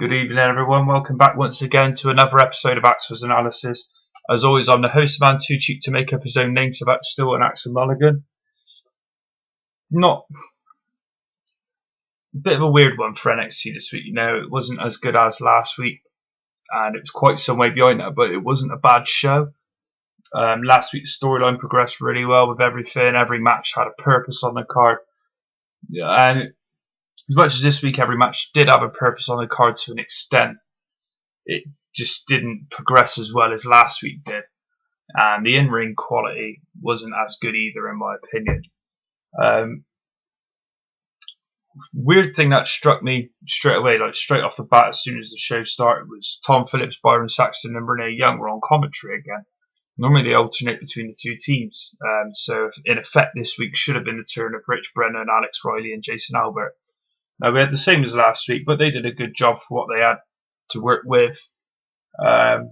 Good evening, everyone. Welcome back once again to another episode of Axel's Analysis. As always, I'm the host, man too cheap to make up his own name, so that's still an Axel Mulligan. Not a bit of a weird one for NXT this week. It wasn't as good as last week, and it was quite some way behind that, but it wasn't a bad show. Last week's storyline progressed really well with everything. Every match had a purpose on the card. And as much as this week every match did have a purpose on the card to an extent, it just didn't progress as well as last week did. And the in-ring quality wasn't as good either, in my opinion. Weird thing that struck me straight away, like straight off the bat as soon as the show started, was Tom Phillips, Byron Saxton and Renee Young were on commentary again. Normally they alternate between the two teams. So in effect this week should have been the turn of Rich Brennan, Alex Riley and Jason Albert. Now, we had the same as last week, but they did a good job for what they had to work with. But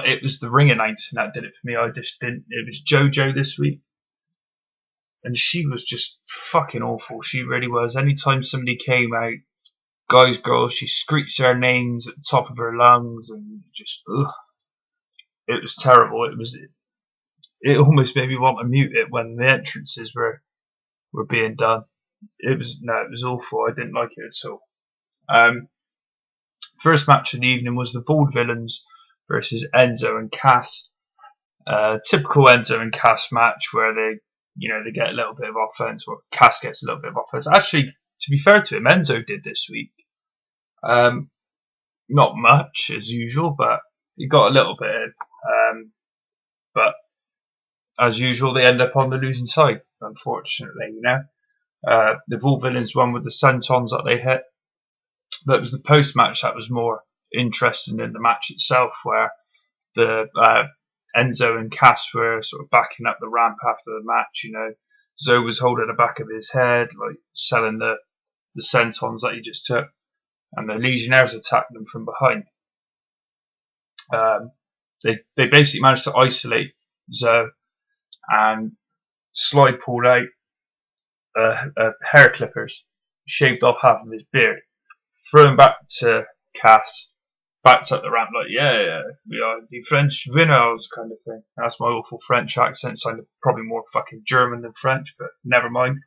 it was the ring announcing that did it for me. I just didn't. It was JoJo this week. And she was just fucking awful. She really was. Anytime somebody came out, guys, girls, she screeched their names at the top of her lungs and just, ugh. It was terrible. It almost made me want to mute it when the entrances were being done. It was awful. I didn't like it at all. First match of the evening was the Vaudevillains versus Enzo and Cass. Typical Enzo and Cass match where they get a little bit of offense, or Cass gets a little bit of offense. Actually, to be fair to him, Enzo did this week. Not much as usual, but he got a little bit. But as usual, they end up on the losing side, unfortunately. The Vaudevillains won with the sentons that they hit. But it was the post-match that was more interesting than the match itself, where the Enzo and Cass were sort of backing up the ramp after the match. Zoe was holding the back of his head, like selling the sentons that he just took, and the Legionnaires attacked them from behind. They basically managed to isolate Zoe and slide pulled out hair clippers, shaved off half of his beard, threw him back to Cass, backed up the ramp like, yeah, we are the French winners kind of thing. That's my awful French accent, sounded probably more fucking German than French, but never mind.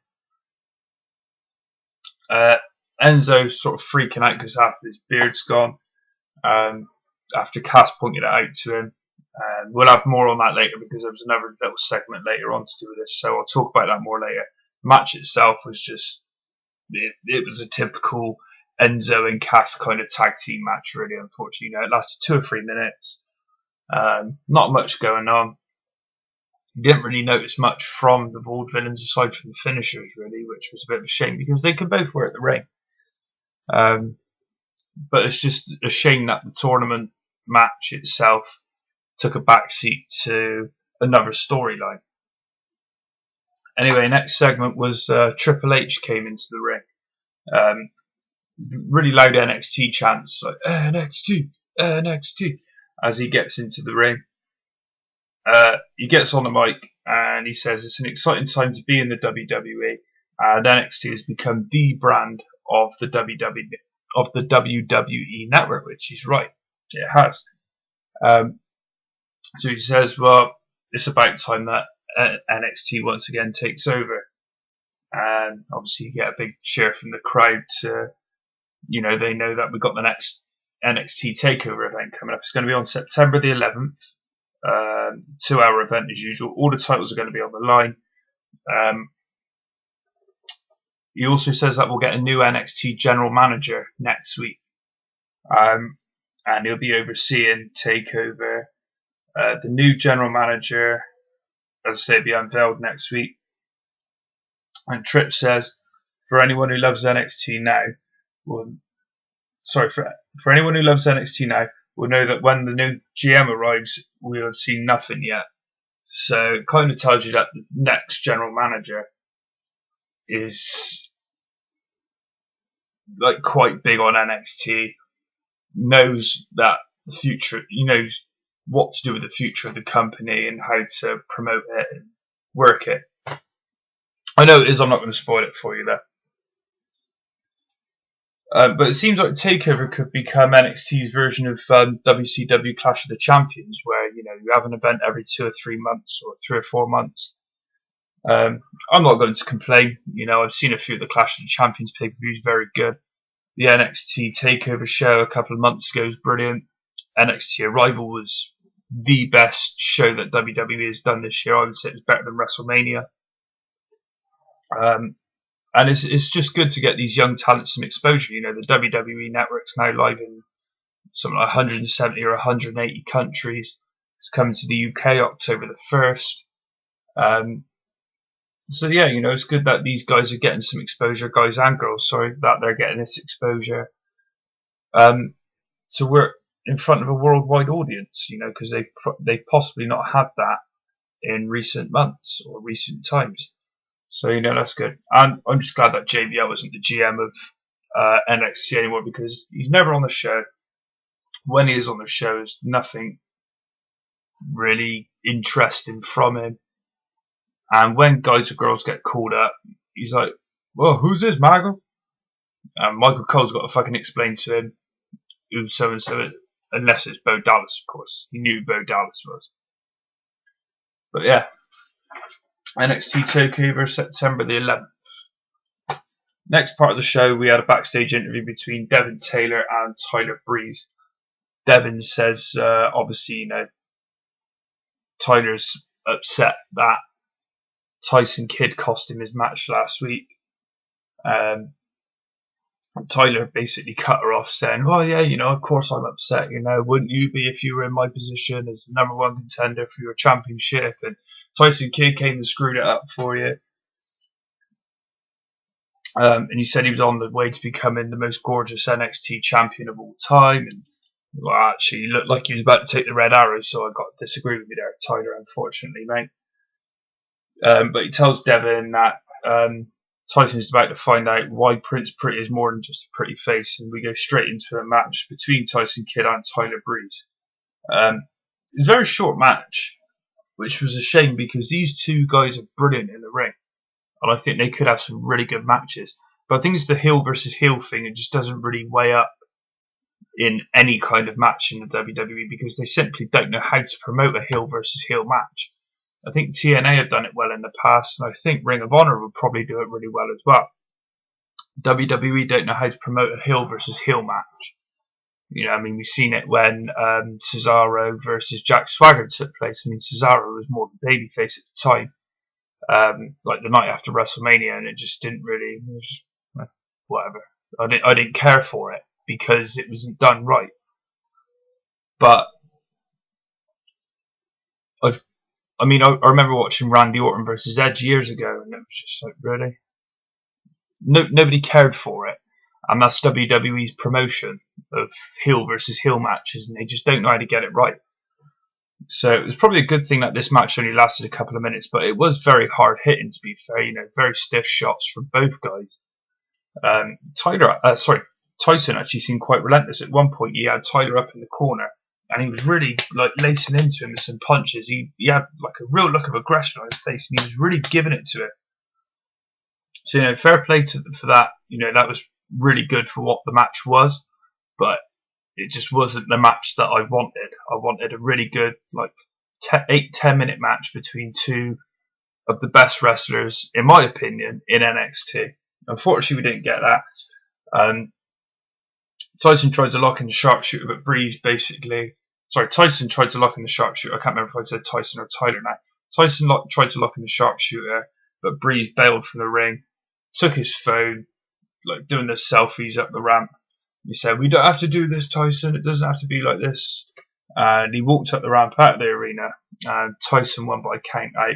Enzo sort of freaking out because half of his beard's gone, after Cass pointed it out to him. We'll have more on that later because there was another little segment later on to do with this, so I'll talk about that more later. Match itself was just, it was a typical Enzo and Cass kind of tag team match, really, unfortunately. It lasted 2 or 3 minutes. Not much going on. Didn't really notice much from the Vaudevillains aside from the finishers, really, which was a bit of a shame because they could both work the ring. But it's just a shame that the tournament match itself took a backseat to another storyline. Anyway, next segment was Triple H came into the ring. Really loud NXT chants, like NXT, NXT, as he gets into the ring. He gets on the mic and he says it's an exciting time to be in the WWE, and NXT has become the brand of the WWE network, which he's right, it has. So he says, well, it's about time that NXT once again takes over, and obviously you get a big cheer from the crowd to, they know that we've got the next NXT takeover event coming up. It's going to be on September the 11th, 2-hour event as usual. All the titles are going to be on the line. He also says that we'll get a new NXT general manager next week, and he'll be overseeing takeover. The new general manager, as I say, will be unveiled next week. And Tripp says, for anyone who loves NXT now, for anyone who loves NXT now, will know that when the new GM arrives, we'll have seen nothing yet. So it kind of tells you that the next general manager is like quite big on NXT, knows that the future, he knows what to do with the future of the company and how to promote it and work it. I know it is, I'm not going to spoil it for you there. But it seems like TakeOver could become NXT's version of WCW Clash of the Champions, where you have an event every 2 or 3 months or 3 or 4 months. I'm not going to complain. I've seen a few of the Clash of the Champions pay-per-views, very good. The NXT TakeOver show a couple of months ago was brilliant. NXT Arrival was the best show that WWE has done this year. I would say it was better than WrestleMania. And it's just good to get these young talents some exposure. The WWE Network's now live in something like 170 or 180 countries. It's coming to the UK October the 1st. So yeah, it's good that these guys are getting some exposure, guys and girls, that they're getting this exposure. To work in front of a worldwide audience, because they've possibly not had that in recent months or recent times. So that's good. And I'm just glad that JBL isn't the GM of NXT anymore, because he's never on the show. When he is on the show, there's nothing really interesting from him. And when guys or girls get called up, he's like, "Well, who's this, Michael?" And Michael Cole's got to fucking explain to him who so and so is, unless it's Bo Dallas, of course. He knew who Bo Dallas was. But yeah, NXT TakeOver September the 11th. Next part of the show, we had a backstage interview between Devin Taylor and Tyler Breeze. Devin says, obviously, Tyler's upset that Tyson Kidd cost him his match last week. Tyler basically cut her off, saying, "Well, yeah, of course I'm upset. Wouldn't you be if you were in my position as the number one contender for your championship? And Tyson Kidd came and screwed it up for you." And he said he was on the way to becoming the most gorgeous NXT champion of all time. And well, actually, he looked like he was about to take the red arrow, so I got to disagree with you there, Tyler, unfortunately, mate. But he tells Devin that Tyson's about to find out why Prince Pretty is more than just a pretty face, and we go straight into a match between Tyson Kidd and Tyler Breeze. It's a very short match, which was a shame because these two guys are brilliant in the ring, and I think they could have some really good matches. But I think it's the heel versus heel thing; it just doesn't really weigh up in any kind of match in the WWE because they simply don't know how to promote a heel versus heel match. I think TNA have done it well in the past, and I think Ring of Honor would probably do it really well as well. WWE don't know how to promote a heel versus heel match. We've seen it when Cesaro versus Jack Swagger took place. Cesaro was more of a babyface at the time, like the night after WrestleMania, and it just didn't really, whatever. I didn't care for it because it wasn't done right. But I remember watching Randy Orton versus Edge years ago, and it was just like, really? Nobody cared for it. And that's WWE's promotion of heel versus heel matches, and they just don't know how to get it right. So it was probably a good thing that this match only lasted a couple of minutes, but it was very hard hitting, to be fair. Very stiff shots from both guys. Tyson actually seemed quite relentless. At one point, he had Tyler up in the corner, and he was really lacing into him with some punches. He had a real look of aggression on his face, and he was really giving it to him. So fair play for that. That was really good for what the match was, but it just wasn't the match that I wanted. I wanted a really good 8-10 minute match between two of the best wrestlers, in my opinion, in NXT. Unfortunately, we didn't get that. Tyson tried to lock in the sharpshooter, but Breeze Tyson tried to lock in the sharpshooter. I can't remember if I said Tyson or Tyler now. Tyson tried to lock in the sharpshooter, but Breeze bailed from the ring, took his phone, doing the selfies up the ramp. He said, "We don't have to do this, Tyson. It doesn't have to be like this." And he walked up the ramp out of the arena, and Tyson won by count out.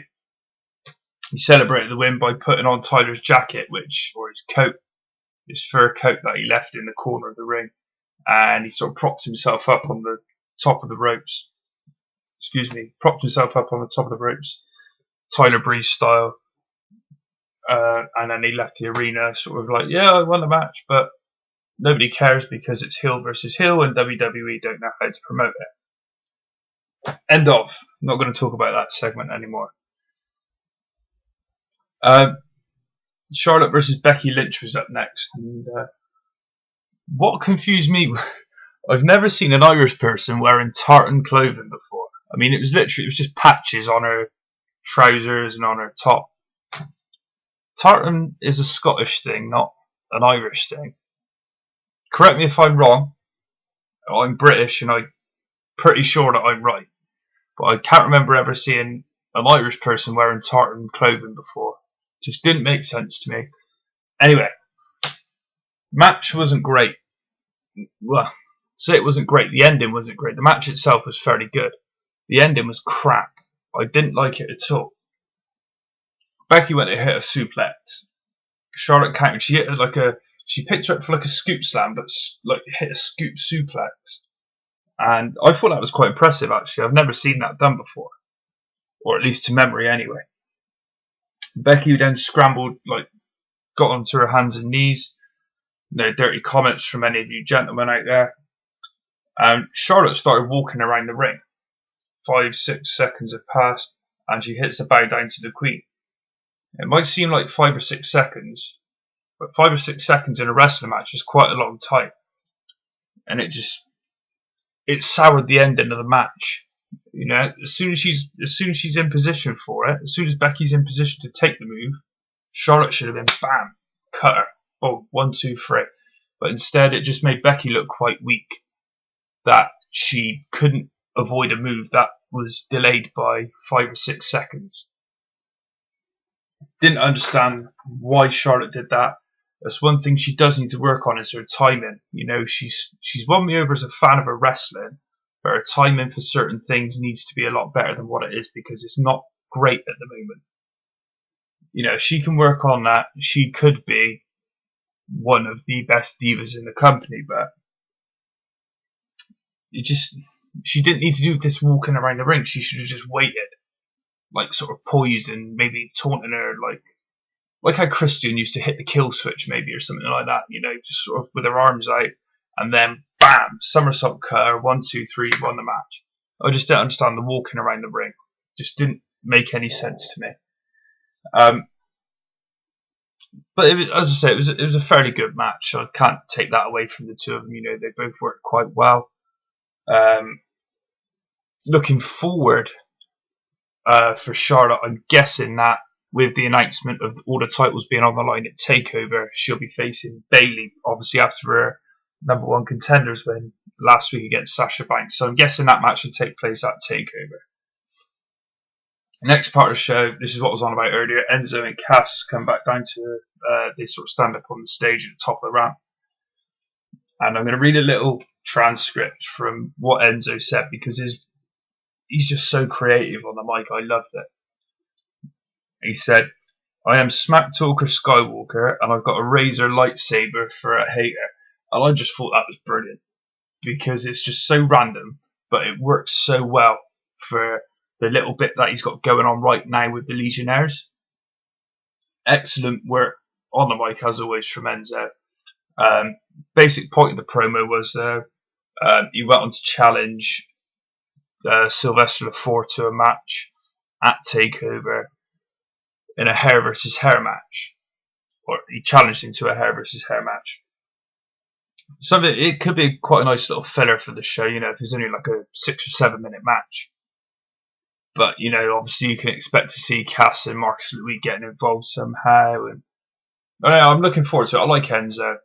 He celebrated the win by putting on Tyler's jacket, or his coat, his fur coat that he left in the corner of the ring, and he sort of propped himself up on the top of the ropes. Tyler Breeze style. And then he left the arena sort of yeah, I won the match, but nobody cares because it's heel versus heel, and WWE don't know how to promote it. End of. I'm not going to talk about that segment anymore. Charlotte versus Becky Lynch was up next, and What confused me, I've never seen an Irish person wearing tartan clothing before. I mean, it was just patches on her trousers and on her top. Tartan is a Scottish thing, not an Irish thing. Correct me if I'm wrong. I'm British and I'm pretty sure that I'm right. But I can't remember ever seeing an Irish person wearing tartan clothing before. Just didn't make sense to me. Anyway, match wasn't great. Well, say it wasn't great. The ending wasn't great. The match itself was fairly good. The ending was crap. I didn't like it at all. Becky went to hit a suplex. Charlotte countered. She hit she picked her up for like a scoop slam, but like hit a scoop suplex. And I thought that was quite impressive, actually. I've never seen that done before, or at least to memory, anyway. Becky then scrambled, got onto her hands and knees. No dirty comments from any of you gentlemen out there. And Charlotte started walking around the ring. 5-6 seconds have passed, and she hits a bow down to the Queen. It might seem like 5 or 6 seconds, but 5 or 6 seconds in a wrestling match is quite a long time. And it soured the ending of the match. You know, as soon as she's in position for it, as soon as Becky's in position to take the move, Charlotte should have been bam, cut her. Oh, 1, 2, 3. But instead it just made Becky look quite weak. That she couldn't avoid a move that was delayed by 5 or 6 seconds. Didn't understand why Charlotte did that. That's one thing she does need to work on, is her timing. You know, she's won me over as a fan of her wrestling, but her timing for certain things needs to be a lot better than what it is, because it's not great at the moment. You know, if she can work on that, she could be one of the best divas in the company, but she didn't need to do this walking around the ring. She should have just waited, like sort of poised and maybe taunting her, like how Christian used to hit the kill switch maybe, or something like that, you know, just sort of with her arms out, and then bam, somersault cutter, 1, 2, 3, won the match. I just don't understand the walking around the ring. Just didn't make any sense to me. But as I say, it was a fairly good match. I can't take that away from the two of them. You know, they both worked quite well. Looking forward for Charlotte, I'm guessing that with the announcement of all the titles being on the line at TakeOver, she'll be facing Bayley, obviously after her #1 Contenders win last week against Sasha Banks. So I'm guessing that match will take place at TakeOver. Next part of the show, this is what I was on about earlier. Enzo and Cass come back down to, they sort of stand up on the stage at the top of the ramp. And I'm going to read a little transcript from what Enzo said, because he's just so creative on the mic. I loved it. He said, "I am Smack Talker Skywalker, and I've got a razor lightsaber for a hater." And I just thought that was brilliant, because it's just so random, but it works so well for the little bit that he's got going on right now with the Legionnaires. Excellent work on the mic, as always, from Enzo. Basic point of the promo was he went on to challenge Sylvester Lefort to a match at TakeOver in a hair versus hair match, or he challenged him to a hair versus hair match. So it could be quite a nice little filler for the show, you know, if it's only like a 6 or 7 minute match. But, you know, obviously you can expect to see Cass and Marcus Louis getting involved somehow. And I'm looking forward to it. I like Enzo.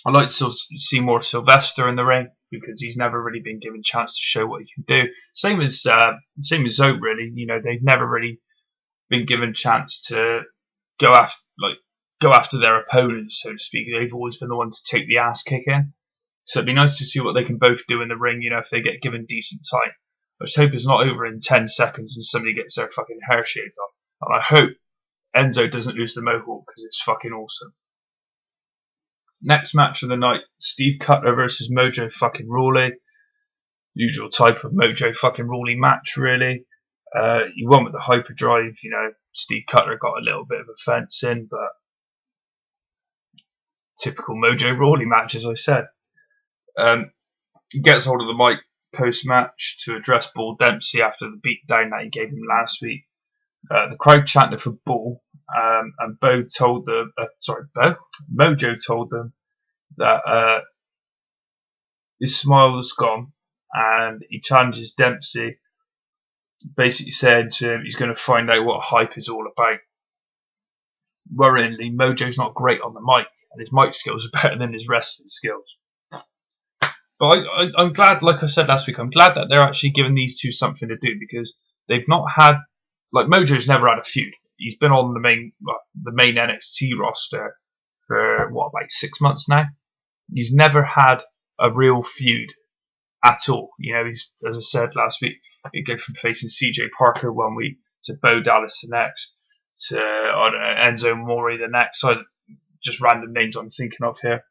I like to see more Sylvester in the ring, because he's never really been given a chance to show what he can do. Same as Zoe, really. You know, they've never really been given a chance to go after their opponents, so to speak. They've always been the ones to take the ass kicking. So it'd be nice to see what they can both do in the ring, you know, if they get given decent time. I just hope it's not over in 10 seconds and somebody gets their fucking hair shaved off. And I hope Enzo doesn't lose the mohawk, because it's fucking awesome. Next match of the night, Steve Cutler versus Mojo fucking Rawley. Usual type of Mojo fucking Rawley match, really. He won with the hyperdrive. You know, Steve Cutler got a little bit of offence in, but typical Mojo Rawley match, as I said. He gets hold of the mic post-match to address Bull Dempsey after the beatdown that he gave him last week. The crowd chanted for Bull, and Mojo told them that his smile was gone, and he challenges Dempsey, basically saying to him he's going to find out what hype is all about. Worryingly, Mojo's not great on the mic, and his mic skills are better than his wrestling skills. But I'm glad, like I said last week, I'm glad that they're actually giving these two something to do, because they've not had, like, Mojo's never had a feud. He's been on the main NXT roster for about 6 months now. He's never had a real feud at all. You know, he's, as I said last week, he go from facing CJ Parker one week to Vaudevillains the next, to I don't know, Enzo and Amore the next. So just random names I'm thinking of here,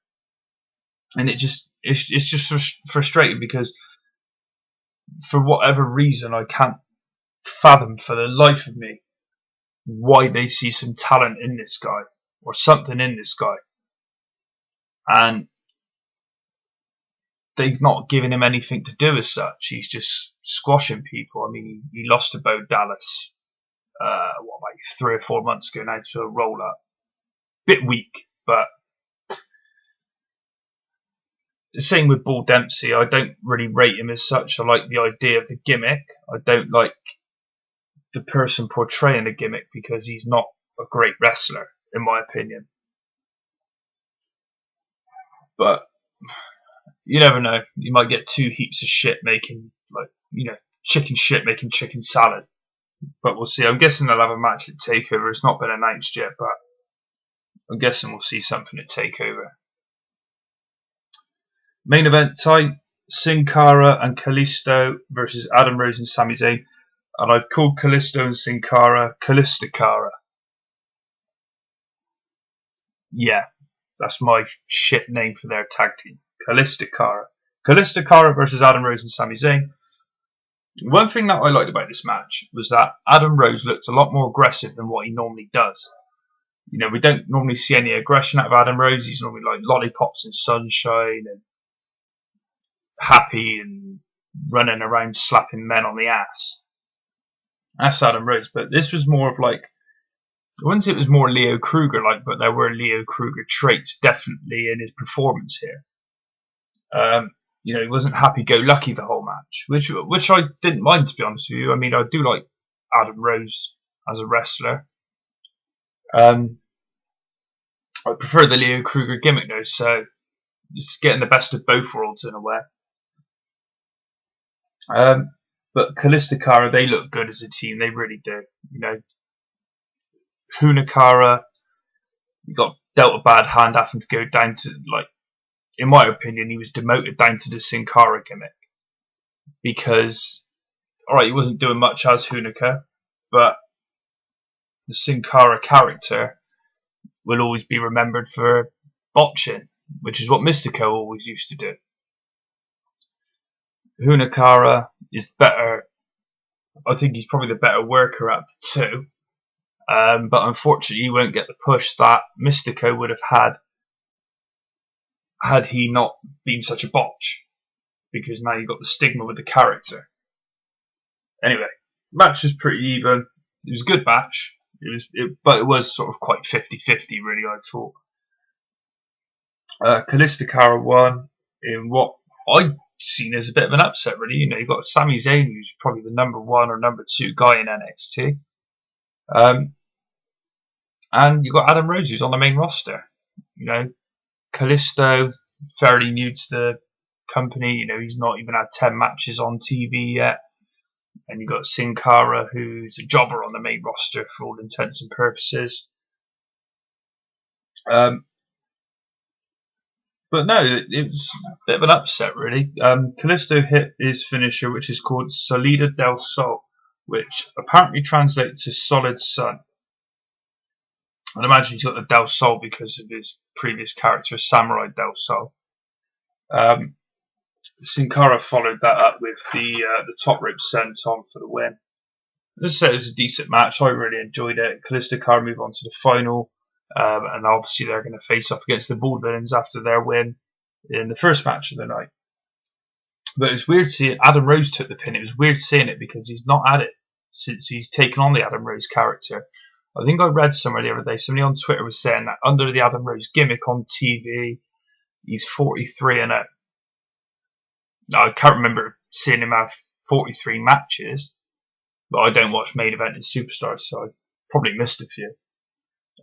and it's just frustrating, because for whatever reason I can't fathom for the life of me why they see some talent in this guy, or something in this guy, and they've not given him anything to do as such. He's just squashing people. I mean, he lost to Vaudevillains about 3 or 4 months ago now to a roll up. Bit weak, but the same with Bull Dempsey. I don't really rate him as such. I like the idea of the gimmick. I don't like the person portraying the gimmick, because he's not a great wrestler, in my opinion. But you never know. You might get 2 heaps of shit making, like, you know, chicken shit making chicken salad. But we'll see. I'm guessing they'll have a match at TakeOver. It's not been announced yet, but I'm guessing we'll see something at TakeOver. Main event type: Sin Cara and Kalisto versus Adam Rose and Sami Zayn. And I've called Kalisto and Sin Cara KalistiCara. Yeah, that's my shit name for their tag team. KalistiCara. KalistiCara versus Adam Rose and Sami Zayn. One thing that I liked about this match was that Adam Rose looked a lot more aggressive than what he normally does. You know, we don't normally see any aggression out of Adam Rose. He's normally like lollipops and sunshine and happy and running around slapping men on the ass. That's Adam Rose. But this was more of like, I wouldn't say it was more Leo Kruger like, but there were Leo Kruger traits definitely in his performance here. You know, he wasn't happy-go-lucky the whole match, which I didn't mind, to be honest with you. I mean, I do like Adam Rose as a wrestler. I prefer the Leo Kruger gimmick though, so it's getting the best of both worlds in a way. But KalistiCara, they look good as a team. They really do. You know, Hunakara got dealt a bad hand, having to go down to, like, in my opinion, he was demoted down to the Sin Cara gimmick, because, alright, he wasn't doing much as Hunaka, but the Sin Cara character will always be remembered for botching, which is what Mystico always used to do. Hunakara is better. I think he's probably the better worker out of the two, but unfortunately he won't get the push that Mystico would have had he not been such a botch, because now you've got the stigma with the character. Anyway, match was pretty even. It was a good match, but it was sort of quite 50-50 really, I thought. KalistiCara won in what I seen as a bit of an upset really. You know, you've got Sami Zayn, who's probably the number 1 or number 2 guy in NXT, and you've got Adam Rose, who's on the main roster. You know, Kalisto, fairly new to the company. You know, he's not even had 10 matches on TV yet. And you've got Sin Cara, who's a jobber on the main roster for all intents and purposes. But no, it was a bit of an upset, really. Kalisto hit his finisher, which is called Salida del Sol, which apparently translates to Solid Sun. I'd imagine he's got the Del Sol because of his previous character, Samurai Del Sol. Sin Cara followed that up with the top rope senton for the win. As I said, it was a decent match. I really enjoyed it. KalistiCara move on to the final, and obviously they're going to face off against the Vaudevillains after their win in the first match of the night. But it was weird seeing Adam Rose took the pin. It was weird seeing it because he's not had it since he's taken on the Adam Rose character. I think I read somewhere the other day, somebody on Twitter was saying that under the Adam Rose gimmick on TV, He's 43-0. Now, I can't remember seeing him have 43 matches, but I don't watch main event and superstars, so I probably missed a few.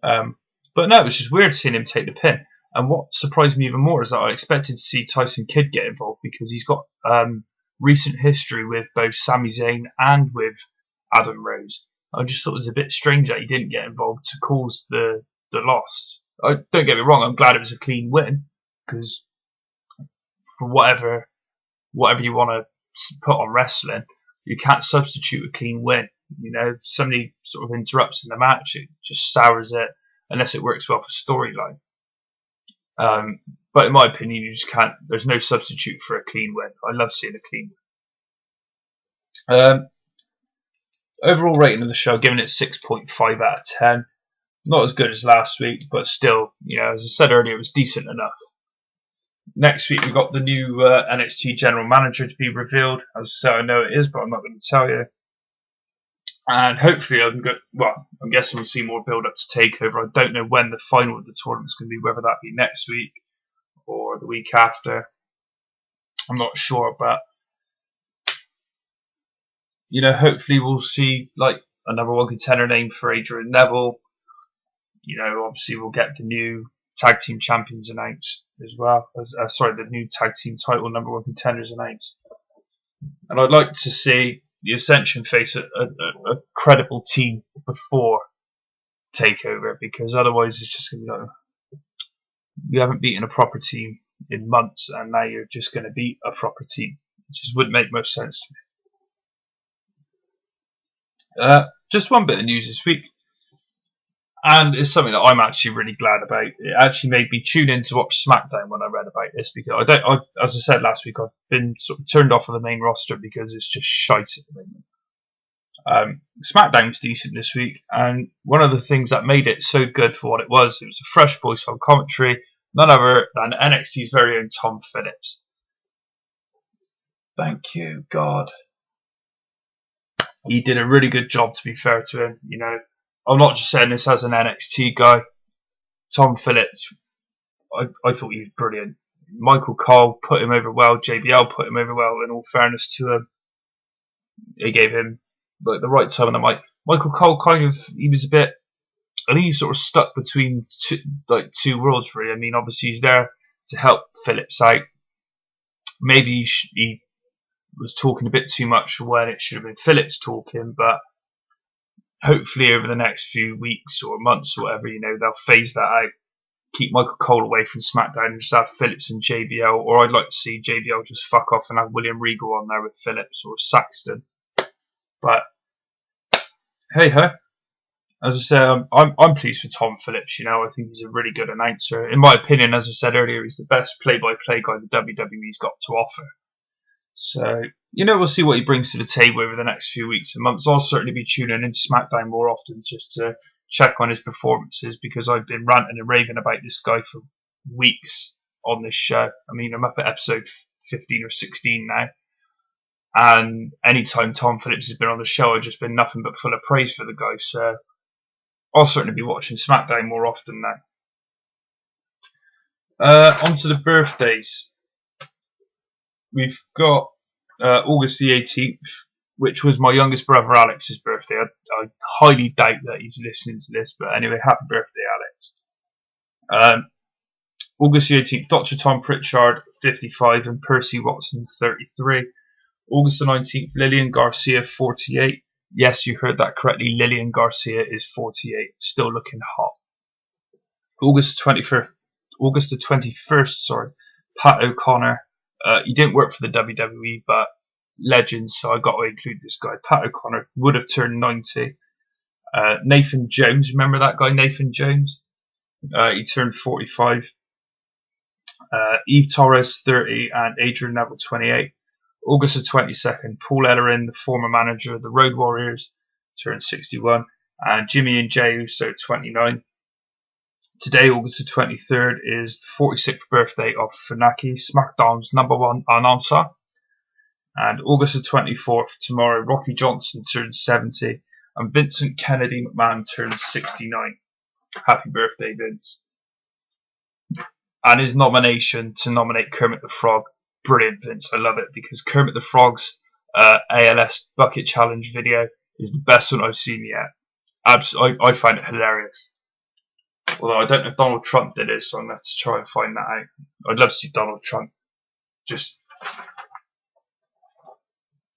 But no, it was just weird seeing him take the pin. And what surprised me even more is that I expected to see Tyson Kidd get involved because he's got recent history with both Sami Zayn and with Adam Rose. I just thought it was a bit strange that he didn't get involved to cause the loss. Don't get me wrong, I'm glad it was a clean win, because for whatever you want to put on wrestling, you can't substitute a clean win. You know, if somebody sort of interrupts in the match, it just sours it unless it works well for storyline. But in my opinion, you just can't. There's no substitute for a clean win. I love seeing a clean win. Overall rating of the show, giving it 6.5 out of 10. Not as good as last week, but still, you know, as I said earlier, it was decent enough. Next week, we've got the new NXT General Manager to be revealed. As I said, I know it is, but I'm not going to tell you. And hopefully, I'm guessing we'll see more build up to TakeOver. I don't know when the final of the tournament's going to be, whether that be next week or the week after. I'm not sure, but you know, hopefully we'll see like a number one contender name for Adrian Neville. You know, obviously we'll get the new tag team champions announced as well. The new tag team title number one contenders announced. And I'd like to see the Ascension face a credible team before TakeOver, because otherwise it's just going to be like, you haven't beaten a proper team in months and now you're just going to beat a proper team. It just wouldn't make most sense to me. Just one bit of news this week, and it's something that I'm actually really glad about. It actually made me tune in to watch SmackDown when I read about this, because as I said last week, I've been sort of turned off of the main roster because it's just shite at the moment. SmackDown was decent this week, and one of the things that made it so good for what it was a fresh voice on commentary, none other than NXT's very own Tom Phillips. Thank you, God. He did a really good job, to be fair to him. You know, I'm not just saying this as an NXT guy. Tom Phillips, I thought he was brilliant. Michael Cole put him over well. JBL put him over well. In all fairness to him, he gave him like the right time on the mic. Michael Cole he was a bit. I think he's sort of stuck between two worlds, really. I mean, obviously he's there to help Phillips out. Maybe he was talking a bit too much when it should have been Phillips talking, but hopefully over the next few weeks or months or whatever, you know, they'll phase that out, keep Michael Cole away from SmackDown and just have Phillips and JBL, or I'd like to see JBL just fuck off and have William Regal on there with Phillips or Saxton. But hey ho, as I said, I'm pleased for Tom Phillips. You know, I think he's a really good announcer. In my opinion, as I said earlier, he's the best play-by-play guy the WWE's got to offer. So, you know, we'll see what he brings to the table over the next few weeks and months. I'll certainly be tuning into SmackDown more often just to check on his performances, because I've been ranting and raving about this guy for weeks on this show. I mean, I'm up at episode 15 or 16 now. And anytime Tom Phillips has been on the show, I've just been nothing but full of praise for the guy. So I'll certainly be watching SmackDown more often now. On to the birthdays. We've got August the 18th, which was my youngest brother Alex's birthday. I highly doubt that he's listening to this, but anyway, happy birthday, Alex. August the 18th, Dr. Tom Pritchard, 55, and Percy Watson, 33. August the 19th, Lillian Garcia, 48. Yes, you heard that correctly. Lillian Garcia is 48, still looking hot. August the 21st, Pat O'Connor. He didn't work for the WWE, but legend, so I got to include this guy. Pat O'Connor would have turned 90. Nathan Jones, remember that guy, Nathan Jones? He turned 45. Eve Torres, 30, and Adrian Neville, 28. August the 22nd, Paul Ellering, the former manager of the Road Warriors, turned 61. And Jimmy and Jey Uso, 29. Today, August the 23rd, is the 46th birthday of Funaki, SmackDown's #1 announcer. And August the 24th, tomorrow, Rocky Johnson turns 70 and Vincent Kennedy McMahon turns 69. Happy birthday, Vince. And his nomination to nominate Kermit the Frog, brilliant, Vince. I love it, because Kermit the Frog's ALS Bucket Challenge video is the best one I've seen yet. I find it hilarious. Although I don't know if Donald Trump did it, so I'm going to have to try and find that out. I'd love to see Donald Trump just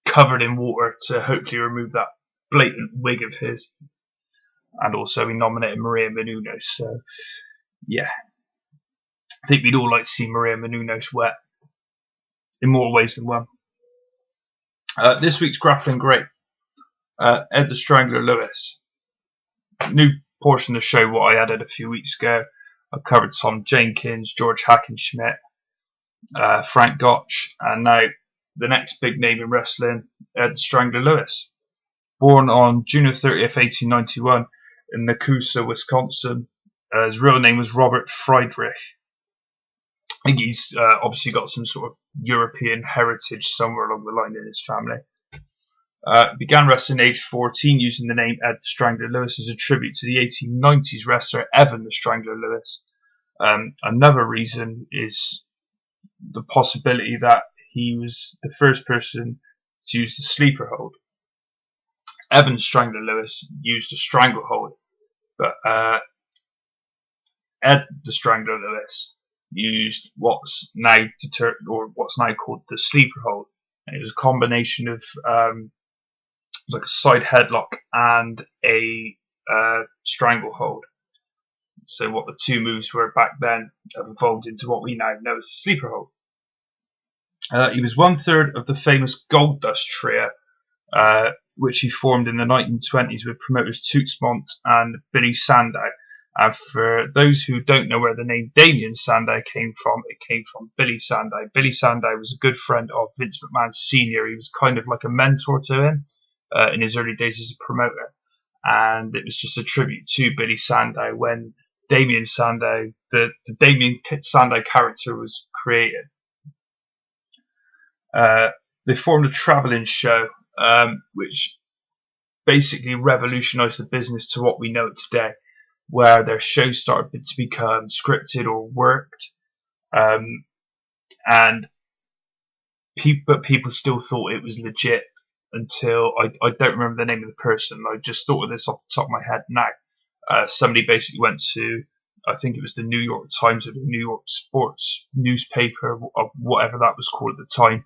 covered in water to hopefully remove that blatant wig of his. And also we nominated Maria Menounos, so yeah. I think we'd all like to see Maria Menounos wet in more ways than one. This week's Grappling Great, Ed the Strangler Lewis. New portion of the show what I added a few weeks ago. I covered Tom Jenkins, George Hackenschmidt, Frank Gotch, and now the next big name in wrestling, Ed the Strangler Lewis. Born on June 30th, 1891 in Nakusa, Wisconsin. His real name was Robert Friedrich. I think he's obviously got some sort of European heritage somewhere along the line in his family. Began wrestling at age 14 using the name Ed the Strangler Lewis as a tribute to the 1890s wrestler Evan the Strangler Lewis. Another reason is the possibility that he was the first person to use the sleeper hold. Evan Strangler Lewis used a stranglehold, but Ed the Strangler Lewis used what's now called the sleeper hold, and it was a combination of like a side headlock and a stranglehold. So what the two moves were back then have evolved into what we now know as the sleeper hold. He was 1/3 of the famous Gold Dust Trio, which he formed in the 1920s with promoters Tootsmont and Billy Sandow. And for those who don't know where the name Damien Sandow came from, it came from Billy Sandow. Billy Sandow was a good friend of Vince McMahon Sr. He was kind of like a mentor to him in his early days as a promoter. And it was just a tribute to Billy Sandow when Damien Sandow, the Damien Sandow character was created. They formed a travelling show, which basically revolutionised the business to what we know today, where their shows started to become scripted or worked, and people still thought it was legit until I don't remember the name of the person. I just thought of this off the top of my head now. Somebody basically went to, I think it was the New York Times or the New York Sports newspaper, or whatever that was called at the time,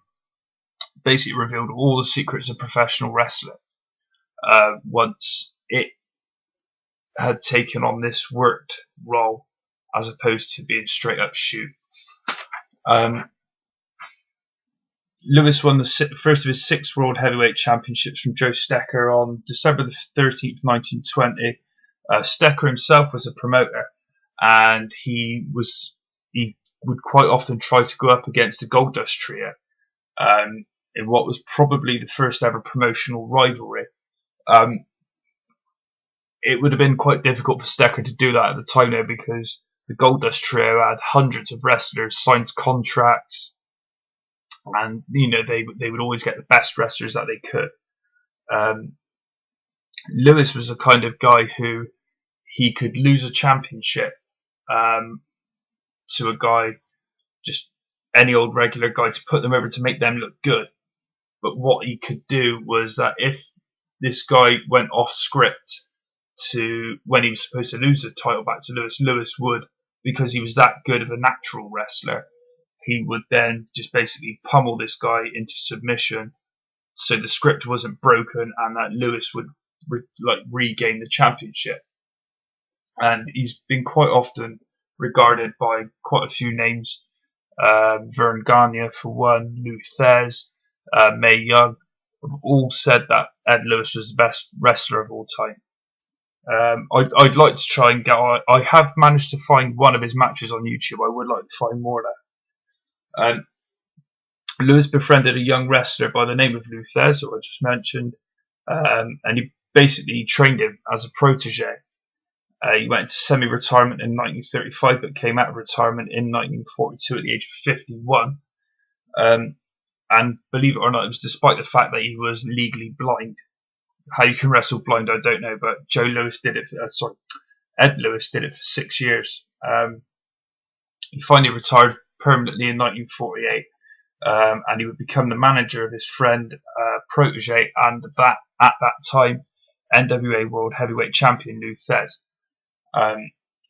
basically revealed all the secrets of professional wrestling once it had taken on this worked role as opposed to being straight up shoot. Lewis won the first of his 6 World Heavyweight Championships from Joe Stecker on December the 13th, 1920. Stecker himself was a promoter, and he would quite often try to go up against the Goldust Trio in what was probably the first ever promotional rivalry. It would have been quite difficult for Stecker to do that at the time though, because the Goldust Trio had hundreds of wrestlers, signed contracts, and they would always get the best wrestlers that they could. Lewis was the kind of guy who he could lose a championship to a guy, just any old regular guy, to put them over to make them look good. But what he could do was that if this guy went off script to when he was supposed to lose the title back to Lewis, Lewis would, because he was that good of a natural wrestler, he would then just basically pummel this guy into submission so the script wasn't broken and that Lewis would regain the championship. And he's been quite often regarded by quite a few names, Vern Gagne for one, Lou Thez, Mae Young, have all said that Ed Lewis was the best wrestler of all time. I'd like to try and I have managed to find one of his matches on YouTube. I would like to find more though. Lewis befriended a young wrestler by the name of Lou Thez, who I just mentioned, and he basically trained him as a protege. He went into semi-retirement in 1935, but came out of retirement in 1942 at the age of 51. And believe it or not, it was despite the fact that he was legally blind. How you can wrestle blind, I don't know, but Ed Lewis did it for 6 years. He finally retired permanently in 1948, and he would become the manager of his friend, protege, and at that time NWA World Heavyweight Champion Lou Thesz.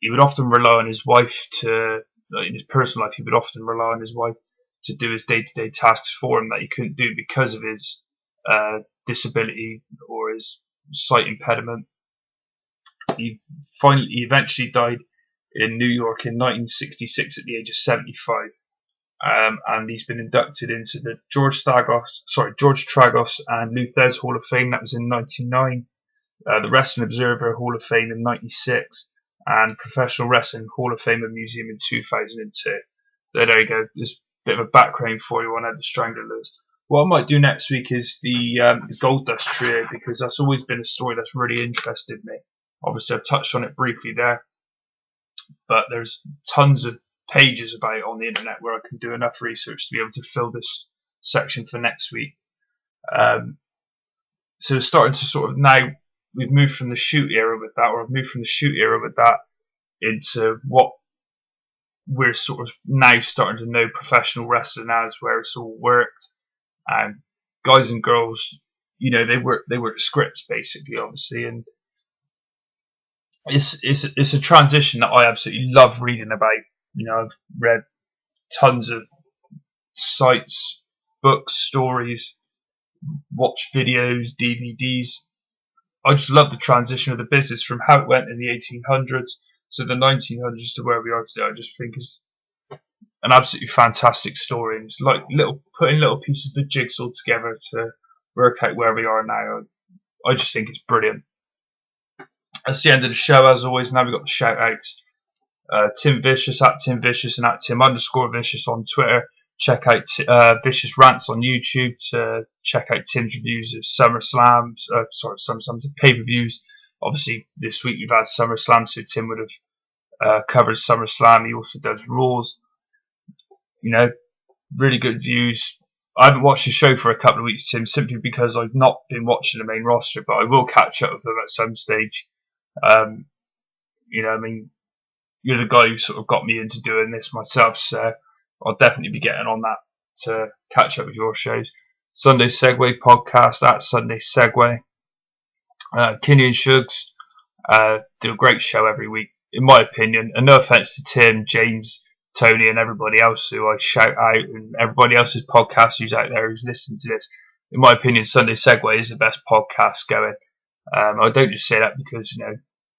He would often rely on his wife in his personal life, he would often rely on his wife to do his day-to-day tasks for him that he couldn't do because of his disability or his sight impediment. He eventually died in New York in 1966 at the age of 75. And he's been inducted into the George Tragos and Lou Thesz Hall of Fame. That was in 1999. The Wrestling Observer Hall of Fame in 1996, and Professional Wrestling Hall of Fame and Museum in 2002. So there you go. There's a bit of a background for you on how the Strangler lives. What I might do next week is the Gold Dust Trio, because that's always been a story that's really interested me. Obviously, I touched on it briefly there, but there's tons of pages about it on the internet where I can do enough research to be able to fill this section for next week. So it's starting to sort of now, we've moved from the shoot era with that, into what we're sort of now starting to know professional wrestling as, where it's all worked. And guys and girls, they work scripts basically, obviously, and it's a transition that I absolutely love reading about. I've read tons of sites, books, stories, watched videos, DVDs. I just love the transition of the business from how it went in the 1800s to the 1900s to where we are today. I just think it's an absolutely fantastic story. And it's like putting little pieces of the jigsaw together to work out where we are now. I just think it's brilliant. That's the end of the show. As always, now we've got the shout outs. Tim Vicious at Tim Vicious and at Tim_Vicious on Twitter. Check out Vicious Rants on YouTube to check out Tim's reviews of SummerSlams, pay-per-views. Obviously, this week we've had SummerSlam, so Tim would have covered SummerSlam. He also does Raws. Really good views. I haven't watched the show for a couple of weeks, Tim, simply because I've not been watching the main roster, but I will catch up with them at some stage. You're the guy who sort of got me into doing this myself, so I'll definitely be getting on that to catch up with your shows. Sunday Segway podcast at Sunday Segway. Kinney and Shugs do a great show every week, in my opinion. And no offense to Tim, James, Tony, and everybody else who I shout out, and everybody else's podcast who's out there who's listening to this. In my opinion, Sunday Segway is the best podcast going. I don't just say that because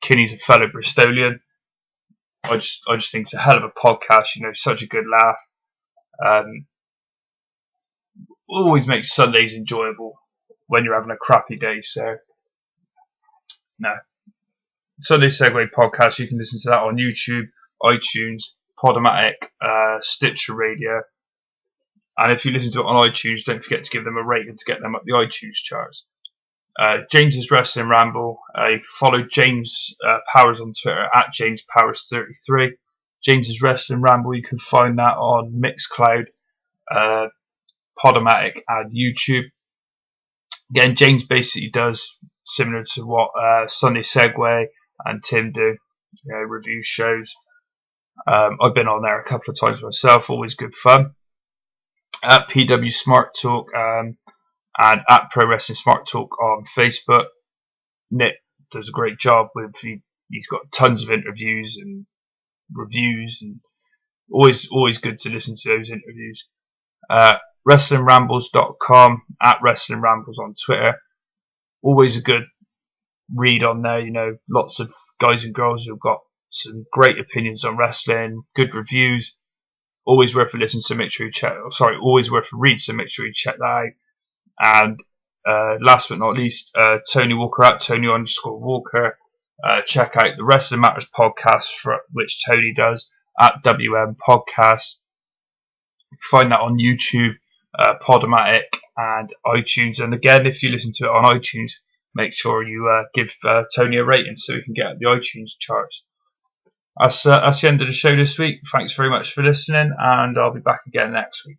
Kinney's a fellow Bristolian. I just think it's a hell of a podcast. Such a good laugh. Always makes Sundays enjoyable when you're having a crappy day. So, no. Sunday Segway podcast, you can listen to that on YouTube, iTunes, Podomatic, Stitcher Radio. And if you listen to it on iTunes, don't forget to give them a rating to get them up the iTunes charts. James's Wrestling Ramble. You can follow James Powers on Twitter at JamesPowers33. James's Wrestling Ramble, you can find that on Mixcloud, Podomatic, and YouTube. Again, James basically does similar to what Sunday Segway and Tim do, review shows. I've been on there a couple of times myself, always good fun. At PW Smart Talk, and at Pro Wrestling Smart Talk on Facebook. Nick does a great job he's got tons of interviews and reviews, and always good to listen to those interviews. WrestlingRambles.com, at Wrestling Rambles on Twitter. Always a good read on there, lots of guys and girls who've got some great opinions on wrestling, good reviews. Always worth a listen, so make sure you check. Always worth a read, so make sure you check that out. And last but not least, Tony Walker at Tony_Walker. Check out the Wrestling Matters podcast, which Tony does at WM Podcast. Find that on YouTube, Podomatic, and iTunes. And again, if you listen to it on iTunes, make sure you give Tony a rating so he can get the iTunes charts. That's the end of the show this week. Thanks very much for listening, and I'll be back again next week.